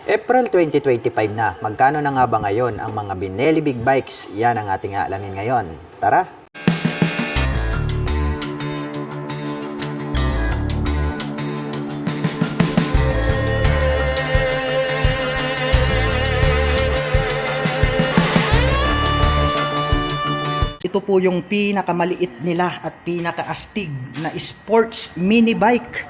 April 2025 na, magkano na nga ba ngayon ang mga Benelli Big Bikes? Yan ang ating aalamin ngayon. Tara! Ito po yung pinakamaliit nila at pinakaastig na sports mini bike.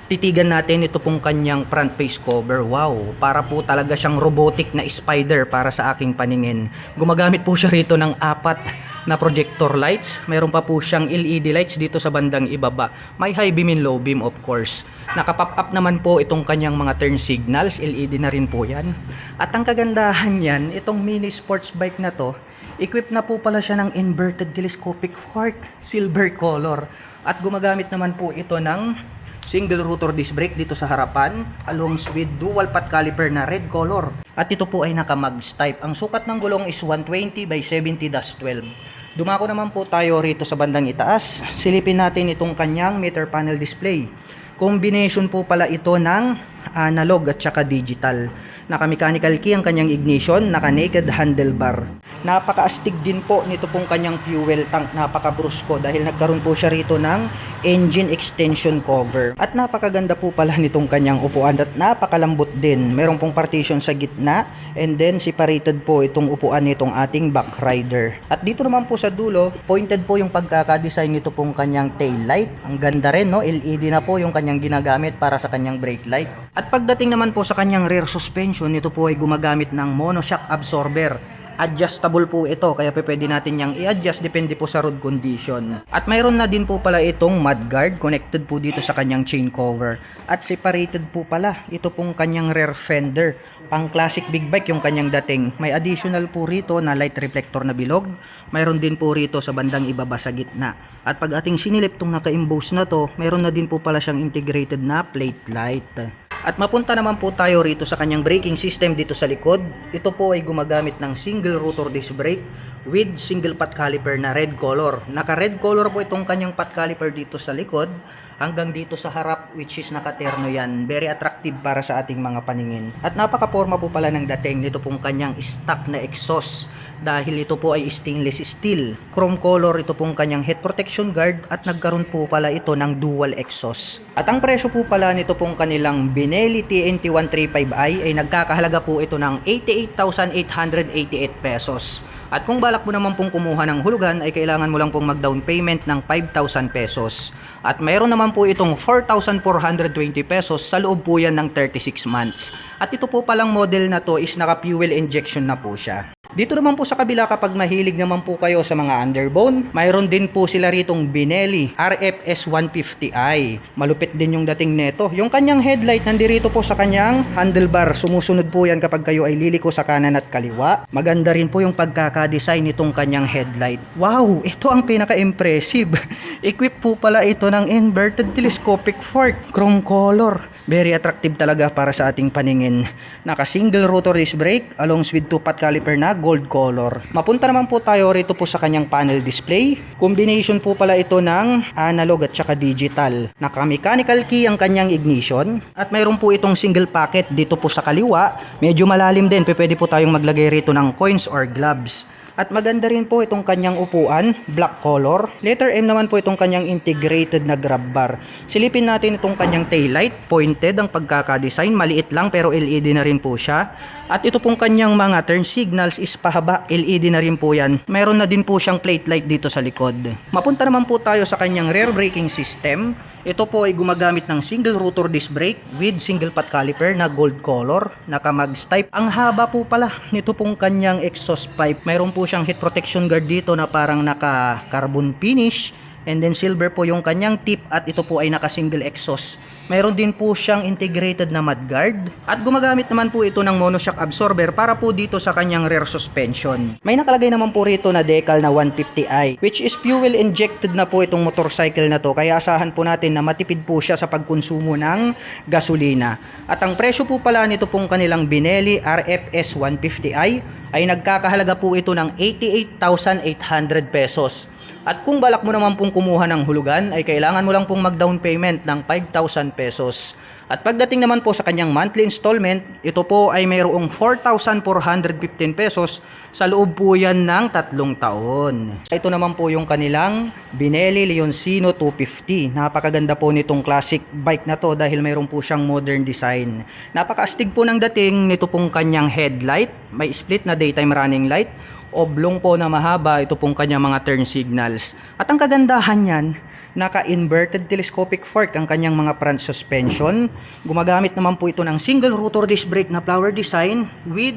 Titigan natin ito pong kanyang front face cover. Wow, para po talaga siyang robotic na spider para sa aking paningin. Gumagamit po siya rito ng 4 na projector lights. Meron pa po siyang LED lights dito sa bandang ibaba. May high beam and low beam of course. Nakapop up naman po itong kanyang mga turn signals. LED na rin po yan. At ang kagandahan yan, itong mini sports bike na to, equipped na po pala siya ng inverted telescopic fork, silver color. At gumagamit naman po ito ng single rotor disc brake dito sa harapan, along with dual pot caliper na red color. At ito po ay naka-mags type. Ang sukat ng gulong is 120 by 70-12. Dumako naman po tayo rito sa bandang itaas. Silipin natin itong kanyang meter panel display. Combination po pala ito ng analog at saka digital. Naka-mechanical key ang kanyang ignition, naka-naked handlebar. Napaka-astig din po nito pong kanyang fuel tank, napaka-brusko dahil nagkaroon po siya rito ng engine extension cover. At napakaganda po pala nitong kanyang upuan at napakalambot din. Meron pong partition sa gitna and then separated po itong upuan nitong ating back rider. At dito naman po sa dulo, pointed po yung pagkaka-design nito pong kanyang tail light. Ang ganda rin, no? LED na po yung kanyang ginagamit para sa kanyang brake light. At pagdating naman po sa kanyang rear suspension, ito po ay gumagamit ng monoshock absorber. Adjustable po ito, kaya pwede natin yang i-adjust depende po sa road condition. At mayroon na din po pala itong mudguard connected po dito sa kanyang chain cover. At separated po pala ito pong kanyang rear fender. Pang classic big bike yung kanyang dating. May additional po rito na light reflector na bilog. Mayroon din po rito sa bandang ibaba sa gitna. At pag ating sinilip tong naka-emboss na to, mayroon na din po pala siyang integrated na plate light. At mapunta naman po tayo rito sa kanyang braking system dito sa likod. Ito po ay gumagamit ng single rotor disc brake with single pot caliper na red color. Naka-red color po itong kanyang pot caliper dito sa likod hanggang dito sa harap, which is nakaterno yan. Very attractive para sa ating mga paningin. At napaka-forma po pala ng dating nito pong kanyang stock na exhaust dahil ito po ay stainless steel. Chrome color ito pong kanyang head protection guard at nagkaroon po pala ito ng dual exhaust. At ang presyo po pala nito pong kanilang Benelli TNT 135i ay nagkakahalaga po ito ng 88,888 pesos. At kung balak mo naman pong kumuha ng hulugan ay kailangan mo lang pong mag-down payment ng 5,000 pesos. At mayroon naman po itong 4,420 pesos sa loob po yan ng 36 months. At ito po palang model na to is naka-fuel injection na po siya. Dito naman po sa kabila, kapag mahilig naman po kayo sa mga underbone, mayroon din po sila ritong Benelli RFS 150i. Malupit din yung dating neto. Yung kanyang headlight nandirito po sa kanyang handlebar. Sumusunod po yan kapag kayo ay liliko sa kanan at kaliwa. Maganda rin po yung pagkaka-design nitong kanyang headlight. Wow! Ito ang pinaka-impressive. Equipped po pala ito ng inverted telescopic fork. Chrome color. Very attractive talaga para sa ating paningin. Naka-single rotor disc brake along with 2-pot caliper na gold color. Mapunta naman po tayo rito po sa kanyang panel display. Combination po pala ito ng analog at saka digital. Naka-mechanical key ang kanyang ignition. At mayroon po itong single pocket dito po sa kaliwa. Medyo malalim din. Pwede po tayong maglagay rito ng coins or gloves. At maganda rin po itong kanyang upuan, black color. Letter M naman po itong kanyang integrated na grab bar. Silipin natin itong kanyang taillight, pointed ang pagkaka-design, maliit lang pero LED na rin po siya. At ito pong kanyang mga turn signals is pahaba, LED na rin po yan. Mayroon na din po siyang plate light dito sa likod. Mapunta naman po tayo sa kanyang rear braking system. Ito po ay gumagamit ng single rotor disc brake with single pot caliper na gold color, naka-mags type. Ang haba po pala nito pong kanyang exhaust pipe. Mayroon po siyang heat protection guard dito na parang naka-carbon finish. And then silver po yung kanyang tip at ito po ay naka-single exhaust. Mayroon din po siyang integrated na mudguard. At gumagamit naman po ito ng monoshock absorber para po dito sa kanyang rear suspension. May nakalagay naman po rito na decal na 150i, which is fuel injected na po itong motorcycle na to. Kaya asahan po natin na matipid po siya sa pagkonsumo ng gasolina. At ang presyo po pala nito pong kanilang Benelli RFS 150i ay nagkakahalaga po ito ng 88,800 pesos. At kung balak mo naman pong kumuha ng hulugan ay kailangan mo lang pong mag-down payment ng 5,000 pesos. At pagdating naman po sa kanyang monthly installment, ito po ay mayroong 4,415 pesos. Sa loob po yan ng 3 taon. Ito naman po yung kanilang Benelli Leoncino 250. Napakaganda po nitong classic bike na to dahil mayroon po siyang modern design. Napakaastig po ng dating nito pong kanyang headlight. May split na daytime running light. Oblong po na mahaba ito pong kanyang mga turn signals. At ang kagandahan yan, naka-inverted telescopic fork ang kanyang mga front suspension. Gumagamit naman po ito ng single rotor disc brake na flower design with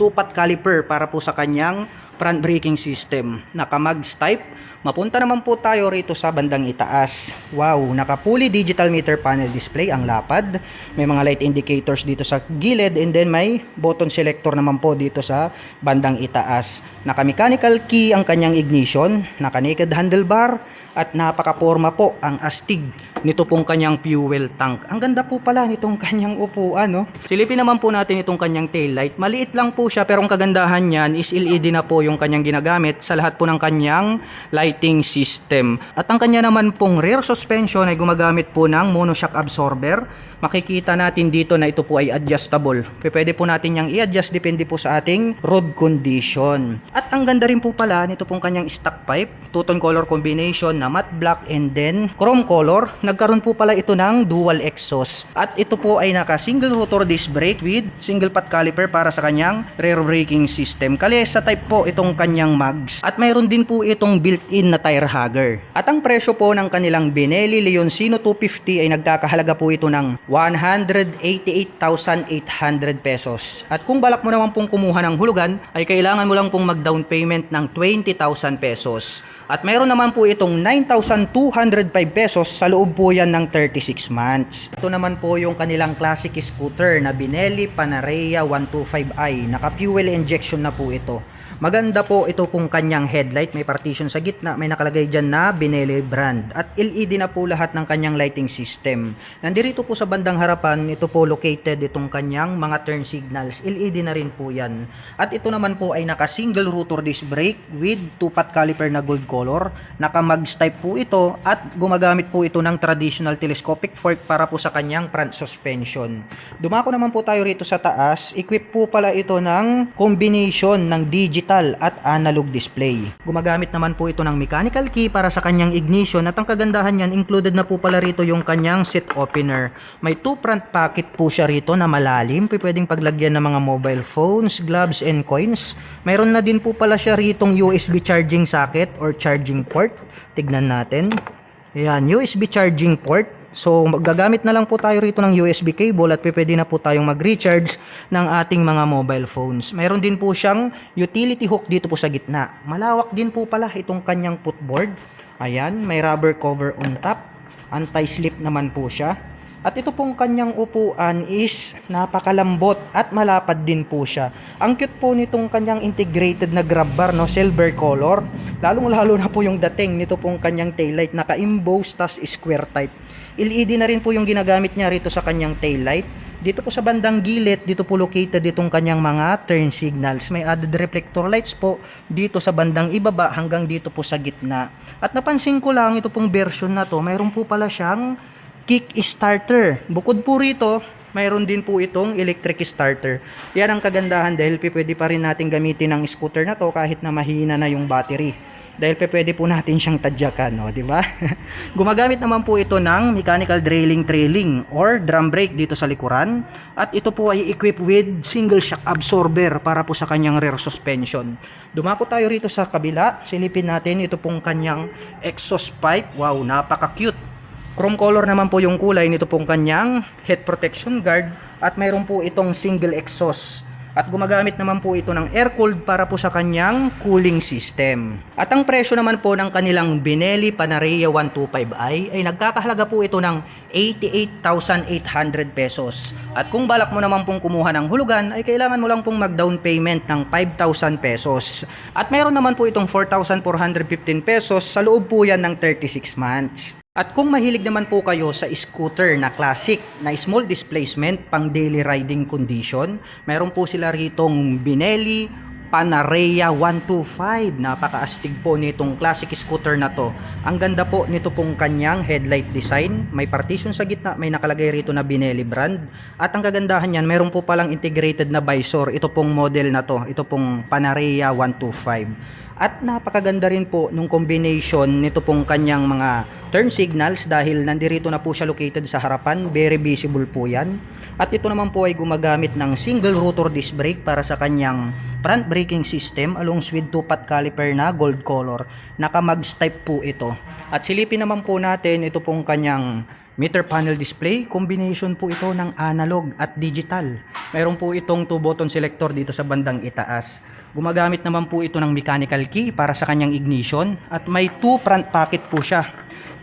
2-pot caliper para po sa kanyang front braking system. Naka-mags type. Mapunta naman po tayo rito sa bandang itaas. Wow, naka-fully digital meter panel display ang lapad. May mga light indicators dito sa gilid and then may button selector naman po dito sa bandang itaas. Naka-mechanical key ang kanyang ignition, naka-naked handlebar at napaka-forma po ang astig nito pong kanyang fuel tank. Ang ganda po pala nitong kanyang upuan, no? Silipin naman po natin itong kanyang taillight. Maliit lang po siya pero ang kagandahan niyan is LED na po yung kanyang ginagamit sa lahat po ng kanyang lighting system. At ang kanya naman pong rear suspension ay gumagamit po ng monoshock absorber. Makikita natin dito na ito po ay adjustable. Pwede po natin yang i-adjust depende po sa ating road condition. At ang ganda rin po pala nito pong kanyang stock pipe, two-tone color combination na matte black and then chrome color. Nagkaroon po pala ito ng dual exhaust. At ito po ay naka single rotor disc brake with single pot caliper para sa kanyang rear braking system. Kalesa type po itong kanyang mags. At mayroon din po itong built-in na tire hugger. At ang presyo po ng kanilang Benelli Leoncino 250 ay nagkakahalaga po ito ng 188,800 pesos. At kung balak mo naman pong kumuha ng hulugan, ay kailangan mo lang pong mag-down payment ng 20,000 pesos. At mayroon naman po itong 9,205 pesos sa loob po yan ng 36 months. Ito naman po yung kanilang classic scooter na Benelli Panarea 125i. Naka-fuel injection na po ito. Maganda po ito pong kanyang headlight. May partition sa gitna. May nakalagay dyan na Benelli brand. At LED na po lahat ng kanyang lighting system. Nandito po sa bandang harapan, ito po located itong kanyang mga turn signals. LED na rin po yan. At ito naman po ay naka-single rotor disc brake with 2-pot caliper na gold color. Naka-mags type po ito at gumagamit po ito ng traditional telescopic fork para po sa kanyang front suspension. Dumako naman po tayo rito sa taas. Equip po pala ito ng combination ng digital at analog display. Gumagamit naman po ito ng mechanical key para sa kanyang ignition at ang kagandahan niyan, included na po pala rito yung kanyang seat opener. May 2 front pocket po siya rito na malalim. Pwedeng paglagyan ng mga mobile phones, gloves, and coins. Mayroon na din po pala siya ritong USB charging socket or charging port. Tignan natin. Ayan, USB charging port. So, gagamit na lang po tayo rito ng USB cable at pwede na po tayong mag-recharge ng ating mga mobile phones. Mayroon din po siyang utility hook dito po sa gitna. Malawak din po pala itong kanyang footboard. Ayan, may rubber cover on top. Anti-slip naman po siya. At ito pong kanyang upuan is napakalambot at malapad din po siya. Ang cute po nitong kanyang integrated na grab bar, no, silver color. Lalong-lalo na po yung dating nito pong kanyang taillight, naka-emboss tas square type. LED na rin po yung ginagamit niya rito sa kanyang taillight. Dito po sa bandang gilid, dito po located itong kanyang mga turn signals. May added reflector lights po dito sa bandang ibaba hanggang dito po sa gitna. At napansin ko lang ito pong version na to, mayroon po pala siyang kick starter. Bukod po rito, mayroon din po itong electric starter. Yan ang kagandahan dahil pwede pa rin natin gamitin ang scooter na to kahit na mahina na yung battery. Dahil pwede po natin siyang tadyakan, no, di ba? Gumagamit naman po ito ng mechanical trailing or drum brake dito sa likuran. At ito po ay equipped with single shock absorber para po sa kanyang rear suspension. Dumako tayo rito sa kabila. Silipin natin ito pong kanyang exhaust pipe. Wow, napaka-cute. Chrome color naman po yung kulay nito pong kanyang head protection guard at mayroon po itong single exhaust. At gumagamit naman po ito ng air-cooled para po sa kanyang cooling system. At ang presyo naman po ng kanilang Benelli Panarea 125i ay nagkakahalaga po ito ng 88,800 pesos. At kung balak mo naman pong kumuha ng hulugan ay kailangan mo lang pong mag-down payment ng 5,000 pesos. At mayroon naman po itong 4,415 pesos sa loob po yan ng 36 months. At kung mahilig naman po kayo sa scooter na classic na small displacement pang daily riding condition, meron po sila ritong Benelli Panarea 125. Napakaastig po nitong classic scooter na to. Ang ganda po nito pong kanyang headlight design. May partition sa gitna, may nakalagay rito na Benelli brand. At ang kagandahan niyan, meron po palang integrated na visor. Ito pong model na to. Ito pong Panarea 125. At napakaganda rin po nung combination nito pong kanyang mga turn signals dahil nandirito na po siya located sa harapan. Very visible po yan. At ito naman po ay gumagamit ng single rotor disc brake para sa kanyang front braking system along with 2-pot caliper na gold color. Naka-mags type po ito. At silipin naman po natin ito pong kanyang meter panel display. Combination po ito ng analog at digital. Mayroon po itong 2-button selector dito sa bandang itaas. Gumagamit naman po ito ng mechanical key para sa kanyang ignition. At may 2 front pocket po siya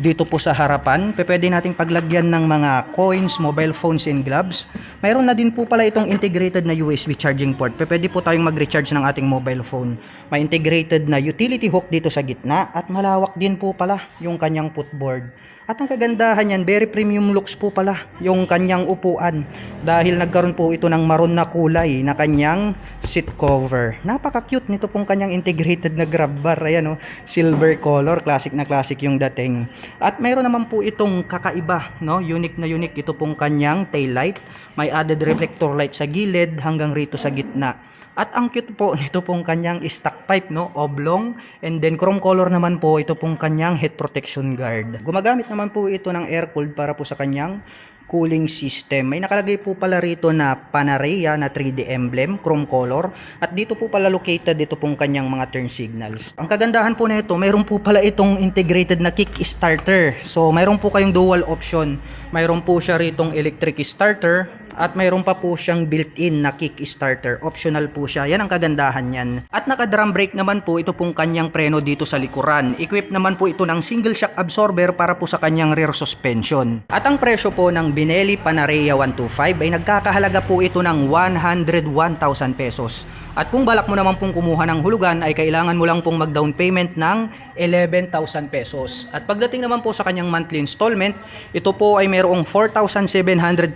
dito po sa harapan. Pwede nating paglagyan ng mga coins, mobile phones, and gloves. Mayroon na din po pala itong integrated na USB charging port. Pwede po tayong mag-recharge ng ating mobile phone. May integrated na utility hook dito sa gitna at malawak din po pala yung kanyang footboard. At ang kagandahan yan, very premium looks po pala yung kanyang upuan dahil nagkaroon po ito ng maroon na kulay na kanyang seat cover. Napaka-cute nito pong kanyang integrated na grab bar. Ayan, silver color, classic na classic yung dating. At mayroon naman po itong kakaiba, no? Unique na unique ito pong kanyang tail light. May added reflector light sa gilid hanggang rito sa gitna. At ang cute po nito pong kanyang stock type, no, oblong, and then chrome color naman po ito pong kanyang head protection guard. Gumagamit naman po ito ng air cooled para po sa kanyang cooling system. May nakalagay po pala rito na Panarea na 3D emblem, chrome color, at dito po pala located dito pong kanyang mga turn signals. Ang kagandahan po nito, mayroon po pala itong integrated na kick starter. So mayroon po kayong dual option. Mayroon po siya ritong electric starter at mayroon pa po siyang built-in na kick starter. Optional po siya. Yan ang kagandahan niyan. At naka-drum brake naman po ito pong kanyang preno dito sa likuran. Equipped naman po ito ng single shock absorber para po sa kanyang rear suspension. At ang presyo po ng Benelli Panarea 125 ay nagkakahalaga po ito ng 101,000 pesos. At kung balak mo naman pong kumuha ng hulugan ay kailangan mo lang pong mag-down payment ng 11,000 pesos. At pagdating naman po sa kanyang monthly installment, ito po ay mayroong 4,725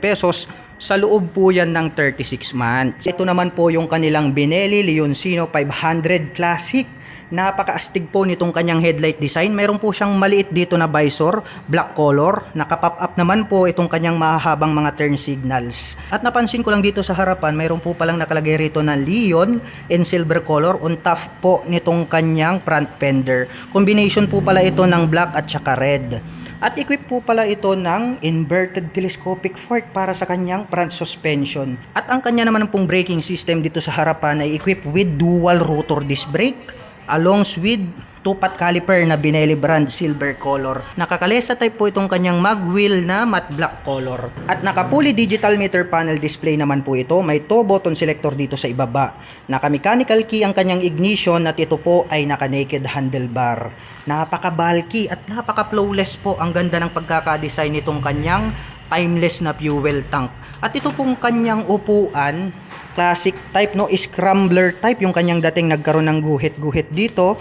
pesos. Sa loob po yan ng 36 months. Ito naman po yung kanilang Benelli Leoncino 500 Classic. Napakaastig po nitong kanyang headlight design. Mayroon po siyang maliit dito na visor, black color. Naka-pop up naman po itong kanyang mahahabang mga turn signals. At napansin ko lang dito sa harapan, mayroon po palang nakalagay rito na Leon in silver color on top po nitong kanyang front fender. Combination po pala ito ng black at saka red. At equip po pala ito ng inverted telescopic fork para sa kanyang front suspension. At ang kanya naman pong braking system dito sa harapan ay equipped with dual rotor disc brake along with 2-pot caliper na Benelli brand silver color. Nakakalesa type po itong kanyang mag wheel na matte black color. At naka-fully digital meter panel display naman po ito. May 2-button selector dito sa ibaba. Naka-mechanical key ang kanyang ignition at ito po ay naka-naked handlebar. Napaka-bulky at napaka-flawless po. Ang ganda ng pagkaka-design nitong kanyang timeless na fuel tank. At ito pong kanyang upuan, classic type, no, scrambler type yung kanyang dating. Nagkaroon ng guhit-guhit dito.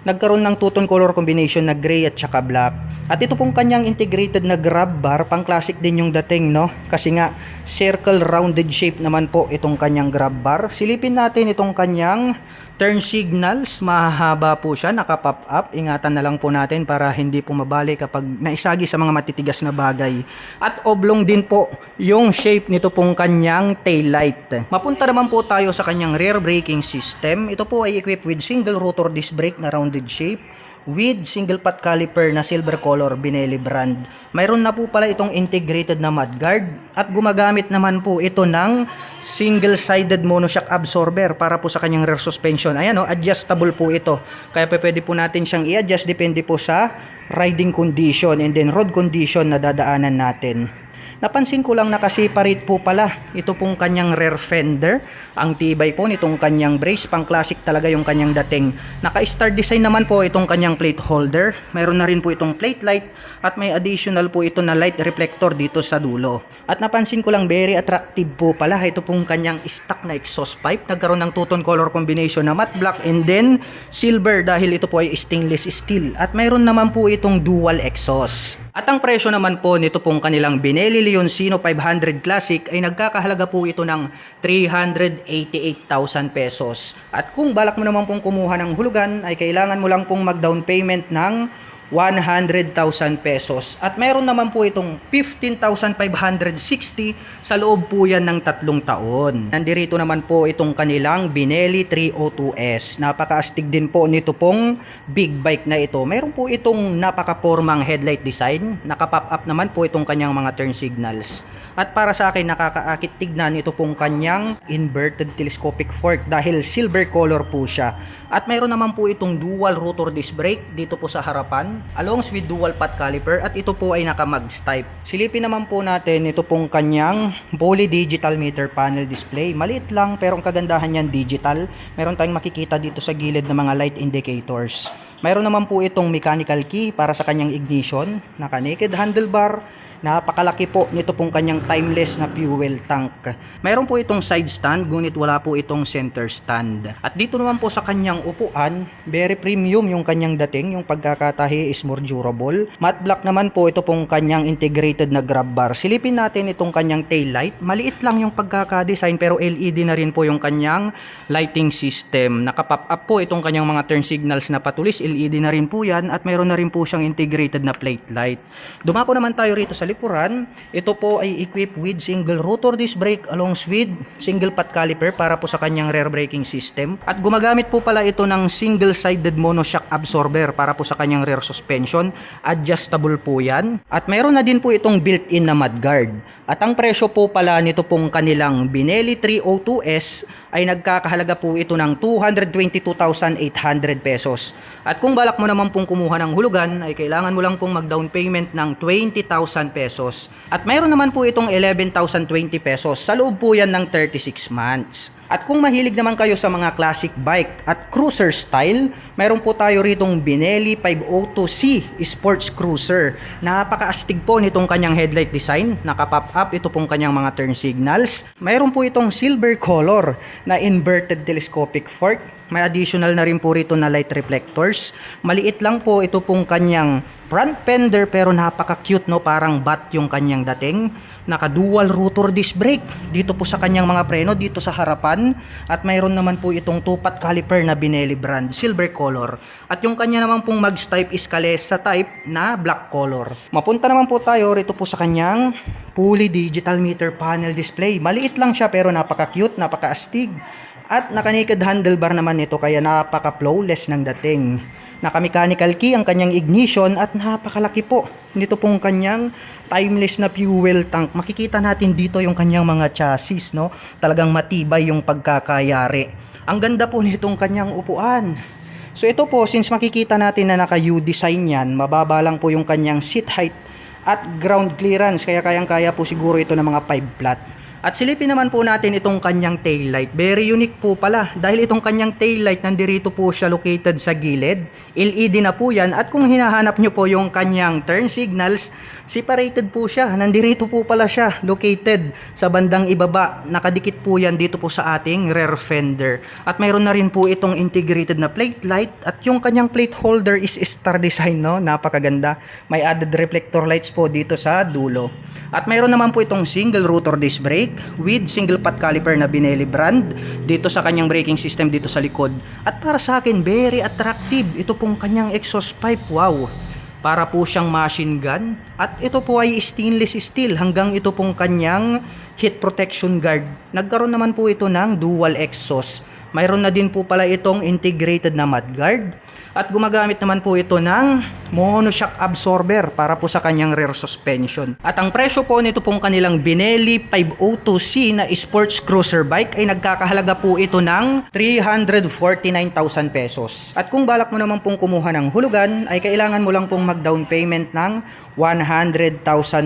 Nagkaroon ng two-tone color combination na gray at saka black. At ito pong kanyang integrated na grab bar, pang classic din yung dating, no? Kasi nga circle rounded shape naman po itong kanyang grab bar. Silipin natin itong kanyang turn signals. Mahaba po siya, naka-pop up. Ingatan na lang po natin para hindi po mabali kapag naisagi sa mga matitigas na bagay. At oblong din po yung shape nito pong kanyang tail light. Mapunta naman po tayo sa kanyang rear braking system. Ito po ay equipped with single rotor disc brake na rounded shape with single pot caliper na silver color Benelli brand. Mayroon na po pala itong integrated na mudguard at gumagamit naman po ito ng single-sided monoshock absorber para po sa kanyang rear suspension. Ayan, adjustable po ito. Kaya pwede po natin siyang i-adjust depende po sa riding condition and then road condition na dadaanan natin. Napansin ko lang nakaseparate po pala ito pong kanyang rear fender. Ang tibay po nitong kanyang brace, pang classic talaga yung kanyang dating. Naka-star design naman po itong kanyang plate holder. Mayroon na rin po itong plate light at may additional po ito na light reflector dito sa dulo. At napansin ko lang very attractive po pala ito pong kanyang stock na exhaust pipe. Nagkaroon ng two-tone color combination na matte black and then silver dahil ito po ay stainless steel. At mayroon naman po itong dual exhaust. At ang presyo naman po nito pong kanilang Benelli Leoncino 500 Classic ay nagkakahalaga po ito ng 388,000 pesos. At kung balak mo naman pong kumuha ng hulugan ay kailangan mo lang pong mag-down payment ng 100,000 pesos. At meron naman po itong 15,560 sa loob po yan ng 3 taon. Nandirito naman po itong kanilang Benelli 302S. Napakaastig din po nito pong big bike na ito. Meron po itong napaka-formang headlight design. Naka-pop up naman po itong kanyang mga turn signals. At para sa akin nakakaakit tignan ito pong kanyang inverted telescopic fork dahil silver color po siya. At mayroon naman po itong dual rotor disc brake dito po sa harapan along with dual pot caliper at ito po ay naka-mags type. Silipin naman po natin ito pong kanyang poly digital meter panel display. Maliit lang pero ang kagandahan niyan digital. Meron tayong makikita dito sa gilid ng mga light indicators. Mayroon naman po itong mechanical key para sa kanyang ignition, naka-naked handlebar. Napakalaki po nito pong kanyang timeless na fuel tank. Mayroon po itong side stand ngunit wala po itong center stand. At dito naman po sa kanyang upuan, very premium yung kanyang dating, yung pagkakatahi is more durable. Matte black naman po ito pong kanyang integrated na grab bar. Silipin natin itong kanyang tail light. Maliit lang yung pagkaka-design pero LED na rin po yung kanyang lighting system. Naka-pop up po itong kanyang mga turn signals na patulis, LED na rin po yan at mayroon na rin po siyang integrated na plate light. Dumako naman tayo rito sa likuran. Ito po ay equipped with single rotor disc brake along with single pot caliper para po sa kanyang rear braking system. At gumagamit po pala ito ng single-sided monoshock absorber para po sa kanyang rear suspension. Adjustable po yan. At meron na din po itong built-in na mudguard. At ang presyo po pala nito pong kanilang Benelli 302S ay nagkakahalaga po ito ng 222,800 pesos. At kung balak mo naman pong kumuha ng hulugan ay kailangan mo lang pong mag-down payment ng 20,000 pesos. At mayroon naman po itong 11,020 pesos. Sa loob po yan ng 36 months. At kung mahilig naman kayo sa mga classic bike at cruiser style, mayroon po tayo ritong Benelli 502C Sports Cruiser. Napakaastig po nitong kanyang headlight design. Naka-pop up ito pong kanyang mga turn signals. Mayroon po itong silver color na inverted telescopic fork. May additional na rin po rito na light reflectors. Maliit lang po ito pong kanyang front fender pero napaka-cute, no? Parang bat yung kanyang dating. Naka-dual rotor disc brake dito po sa kanyang mga preno dito sa harapan. At mayroon naman po itong two-pot caliper na Benelli brand, silver color. At yung kanya naman pong mags type is Calesa type na black color. Mapunta naman po tayo rito po sa kanyang fully digital meter panel display. Maliit lang siya pero napaka-cute, napaka-astig. At naka-naked handlebar naman ito kaya napaka-flawless ng dating. Naka-mechanical key ang kanyang ignition at napakalaki po nito pong kanyang timeless na fuel tank. Makikita natin dito yung kanyang mga chassis, no? Talagang matibay yung pagkakayari. Ang ganda po nitong kanyang upuan. So ito po, since makikita natin na naka-U design yan, mababa lang po yung kanyang seat height at ground clearance kaya kayang-kaya po siguro ito ng mga 5 flat. At silipin naman po natin itong kanyang taillight. Very unique po pala dahil itong kanyang taillight nandirito po siya located sa gilid. LED na po yan at kung hinahanap nyo po yung kanyang turn signals, separated po siya. Nandirito po pala siya located sa bandang ibaba. Nakadikit po yan dito po sa ating rear fender. At mayroon na rin po itong integrated na plate light at yung kanyang plate holder is star design, no? Napakaganda. May added reflector lights po dito sa dulo. At mayroon naman po itong single rotor disc brake with single pot caliper na Benelli brand dito sa kanyang braking system dito sa likod. At para sa akin very attractive ito pong kanyang exhaust pipe. Wow, para po siyang machine gun. At ito po ay stainless steel hanggang ito pong kanyang heat protection guard. Nagkaroon naman po ito ng dual exhaust. Mayroon na din po pala itong integrated na mudguard. At gumagamit naman po ito ng monoshock absorber para po sa kanyang rear suspension. At ang presyo po nito pong kanilang Benelli 502C na sports cruiser bike ay nagkakahalaga po ito ng 349,000 pesos. At kung balak mo naman pong kumuha ng hulugan ay kailangan mo lang pong mag-down payment ng 100,000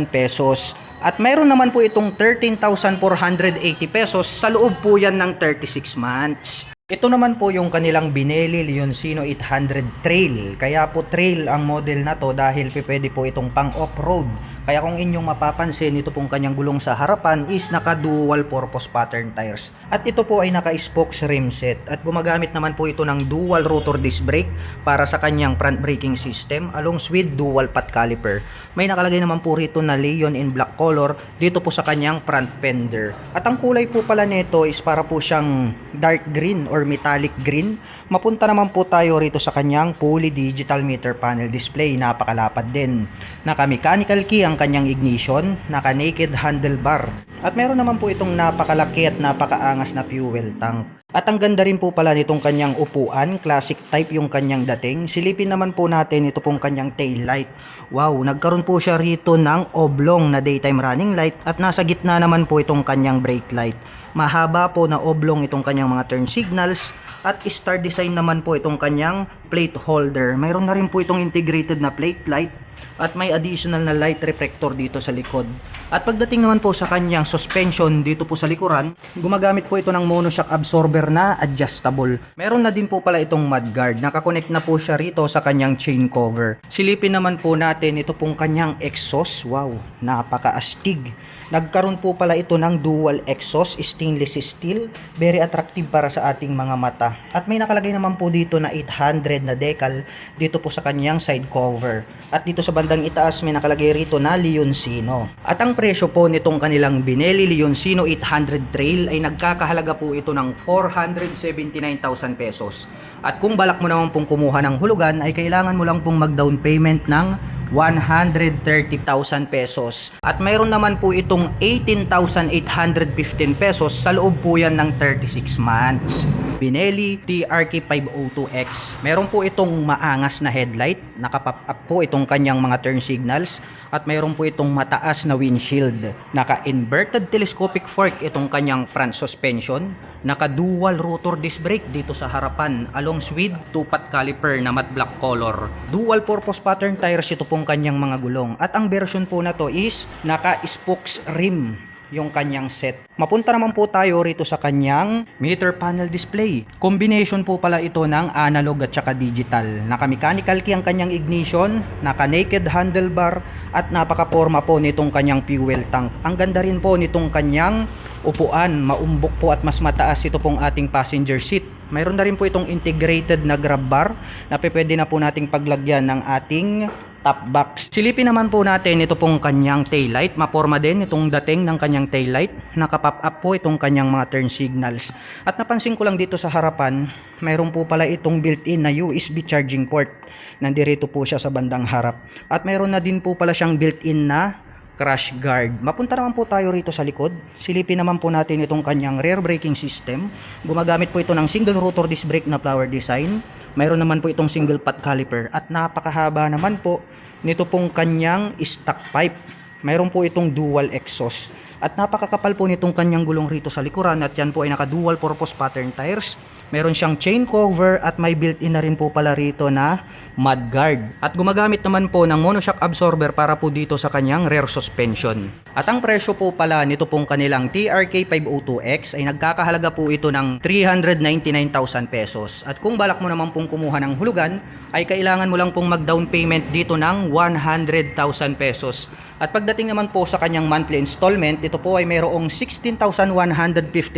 pesos. At mayroon naman po itong 13,480 pesos sa loob po yan ng 36 months. Ito naman po yung kanilang Benelli Leoncino 800 Trail. Kaya po trail ang model na to dahil pwede po itong pang off-road. Kaya kung inyong mapapansin, ito pong kanyang gulong sa harapan is naka dual purpose pattern tires. At ito po ay naka spokes rim set. At gumagamit naman po ito ng dual rotor disc brake para sa kanyang front braking system along with dual path caliper. May nakalagay naman po rito na Leon in black color dito po sa kanyang front fender. At ang kulay po pala nito is para po siyang dark green or metallic green. Mapunta naman po tayo rito sa kanyang fully digital meter panel display. Napakalapad din. Naka mechanical key ang kanyang ignition, naka naked handlebar. At meron naman po itong napakalaki at napakaangas na fuel tank. At ang ganda rin po pala nitong kanyang upuan, classic type yung kanyang dating. Silipin naman po natin ito pong kanyang tail light. Wow, nagkaroon po siya rito ng oblong na daytime running light at nasa gitna naman po itong kanyang brake light. Mahaba po na oblong itong kanyang mga turn signals at star design naman po itong kanyang plate holder. Mayroon na rin po itong integrated na plate light at may additional na light reflector dito sa likod. At pagdating naman po sa kanyang suspension dito po sa likuran, gumagamit po ito ng monoshock absorber na adjustable. Meron na din po pala itong mudguard. Nakakonect na po siya rito sa kanyang chain cover. Silipin naman po natin ito pong kanyang exhaust. Wow, napaka-astig. Nagkaroon po pala ito ng dual exhaust, stainless steel. Very attractive para sa ating mga mata. At may nakalagay naman po dito na 800 na decal dito po sa kanyang side cover. At dito sa bandang itaas may nakalagay rito na Leoncino. At ang presyo po nitong kanilang Benelli Leoncino 800 Trail ay nagkakahalaga po ito ng 479,000 pesos. At kung balak mo naman pong kumuha ng hulugan ay kailangan mo lang pong mag-down payment ng 130,000 pesos. At mayroon naman po itong 18,815 pesos sa loob po yan ng 36 months. Benelli TRK 502X. Meron po itong maangas na headlight, naka-pop up po itong kanyang mga turn signals at mayroon po itong mataas na windshield. Naka-inverted telescopic fork itong kanyang front suspension, naka-dual rotor disc brake dito sa harapan along with two-path caliper na matte black color. Dual purpose pattern tires ito pong kanyang mga gulong at ang version po na to is naka-spokes rim yung kanyang set. Mapunta naman po tayo rito sa kanyang meter panel display. Combination po pala ito ng analog at saka digital. Naka-mechanical key ang kanyang ignition, naka-naked handlebar at napaka-forma po nitong kanyang fuel tank. Ang ganda rin po nitong kanyang upuan, maumbok po at mas mataas ito pong ating passenger seat. Mayroon na rin po itong integrated na grab bar na pwede na po nating paglagyan ng ating top box. Silipin naman po natin ito pong kanyang taillight. Maporma din itong dating ng kanyang taillight. Naka-pop up po itong kanyang mga turn signals. At napansin ko lang dito sa harapan, mayroon po pala itong built-in na USB charging port. Nandirito po siya sa bandang harap. At mayroon na din po pala siyang built-in na crash guard. Mapunta naman po tayo rito sa likod. Silipin naman po natin itong kanyang rear braking system. Gumagamit po ito ng single rotor disc brake na flower design. Mayroon naman po itong single path caliper at napakahaba naman po nito pong kanyang stock pipe. Mayroon po itong dual exhaust at napakakapal po nitong kanyang gulong rito sa likuran at yan po ay naka dual purpose pattern tires. Meron siyang chain cover at may built-in na rin po pala rito na mudguard. At gumagamit naman po ng monoshock absorber para po dito sa kanyang rear suspension. At ang presyo po pala nito pong kanilang TRK 502X ay nagkakahalaga po ito ng 399,000 pesos. At kung balak mo naman pong kumuha ng hulugan, ay kailangan mo lang pong mag-down payment dito ng 100,000 pesos. At pagdating naman po sa kanyang monthly installment, ito po ay mayroong 16,150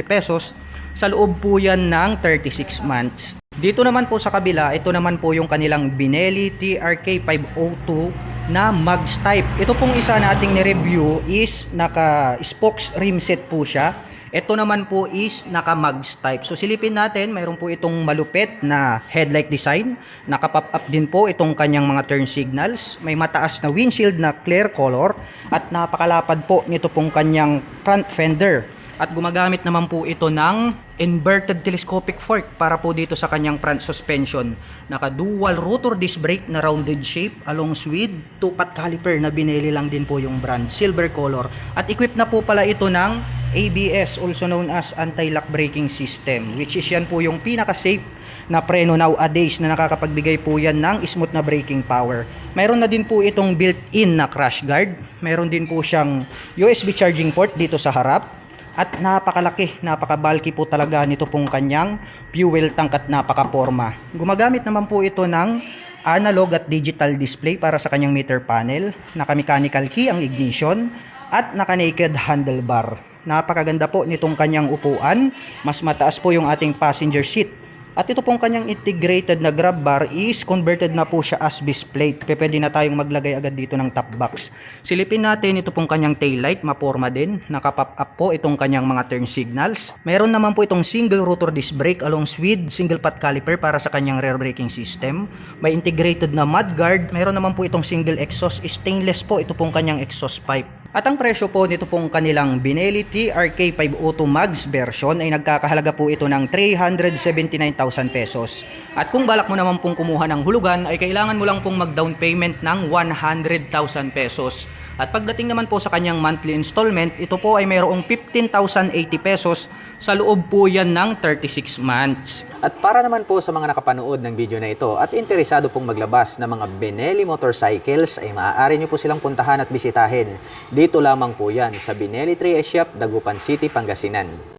pesos. Sa loob po yan ng 36 months. Dito naman po sa kabila, ito naman po yung kanilang Benelli TRK 502 na mugs type. Ito pong isa nating ni-review is naka-spokes rim set po siya. Ito naman po is naka-mugs type. So silipin natin, mayroon po itong malupit na headlight design. Naka-pop up din po itong kanyang mga turn signals. May mataas na windshield na clear color at napakalapad po nito pong kanyang front fender. At gumagamit naman po ito ng inverted telescopic fork para po dito sa kanyang front suspension. Naka dual rotor disc brake na rounded shape along with two-path caliper na Benelli lang din po yung brand, silver color. At equipped na po pala ito ng ABS, also known as anti-lock braking system, which is yan po yung pinaka-safe na preno nowadays na nakakapagbigay po yan ng smooth na braking power. Mayroon na din po itong built-in na crash guard. Mayroon din po siyang USB charging port dito sa harap. At napakalaki, napaka-bulky po talaga nito pong kanyang fuel tank at napaka-porma. Gumagamit naman po ito ng analog at digital display para sa kanyang meter panel. Naka-mechanical key ang ignition at naka-naked handlebar. Napakaganda po nitong kanyang upuan. Mas mataas po yung ating passenger seat. At ito pong kanyang integrated na grab bar is converted na po siya as base plate. Pwede na tayong maglagay agad dito ng top box. Silipin natin ito pong kanyang taillight, maporma din. Naka-pop up po itong kanyang mga turn signals. Meron naman po itong single rotor disc brake along with single pot caliper para sa kanyang rear braking system. May integrated na mudguard. Meron naman po itong single exhaust, stainless po ito pong kanyang exhaust pipe. At ang presyo po nito pong kanilang Benelli TRK 502 Max version ay nagkakahalaga po ito ng 379,000 pesos. At kung balak mo naman pong kumuha ng hulugan ay kailangan mo lang pong mag-down payment ng 100,000 pesos. At pagdating naman po sa kanyang monthly installment, ito po ay mayroong 15,080 pesos sa loob po yan ng 36 months. At para naman po sa mga nakapanood ng video na ito at interesado pong maglabas ng mga Benelli motorcycles ay maaari nyo po silang puntahan at bisitahin. Dito lamang po yan sa Benelli 3S Shop, Dagupan City, Pangasinan.